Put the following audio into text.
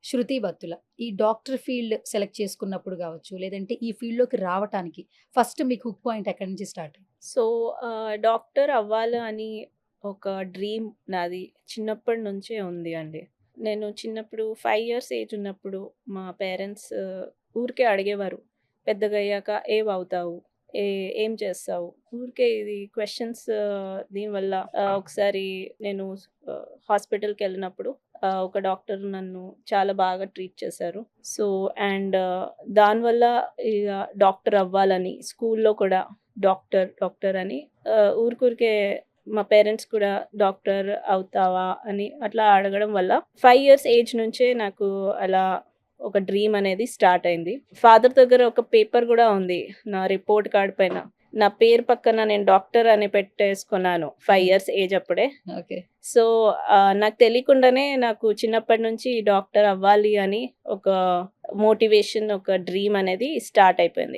శృతి బత్తుల. ఈ doctor field select చేసుకున్నప్పుడు గావచ్చు, లేదంటే ఈ ఫీల్డ్‌లోకి రావటానికి ఫస్ట్ మీకు హుక్ పాయింట్ ఎక్కడి నుంచి స్టార్ట్ అయింది? సో, డాక్టర్ అవ్వాలి అని ఒక డ్రీమ్ నాది చిన్నప్పటి నుంచే ఉంది అండి. నేను చిన్నప్పుడు 5 ఇయర్స్ ఏజ్ ఉన్నప్పుడు మా పేరెంట్స్ ఊరికే అడిగేవారు. "పెద్దగయ్యాక ఏమవుతావు? ఏ ఏం చేస్తావు?" ఊరికే ఇది క్వెషన్స్ దీనివల్ల ఒకసారి నేను హాస్పిటల్‌కెళ్ళినప్పుడు ఒక డాక్టర్ నన్ను చాలా బాగా ట్రీట్ చేశారు. సో, అండ్ దానివల్ల ఇగ డాక్టర్ అవ్వాలని స్కూల్‌లో కూడా డాక్టర్, డాక్టర్ అని ఊరికూరికే మా పేరెంట్స్ కూడా డాక్టర్ అవుతావా అని అట్లా అడగడం వల్ల 5 ఇయర్స్ ఏజ్ నుంచే నాకు అలా ఒక డ్రీమ్ అనేది స్టార్ట్ అయింది. ఫాదర్ దగ్గర ఒక పేపర్ గూడా ఉంది. నా రిపోర్ట్ కార్డ్ పైన. నా పేరు పక్కన నేను డాక్టర్ అని పెట్టేసుకున్నాను. 5 హ్మ్. ఇయర్స్ ఏజ్ అప్పుడే. ఓకే. సో, నాకు తెలియకుండానే నాకు చిన్నప్పటి నుంచి డాక్టర్ అవ్వాలి అని ఒక మోటివేషన్, ఒక డ్రీమ్ అనేది స్టార్ట్ అయిపోయింది.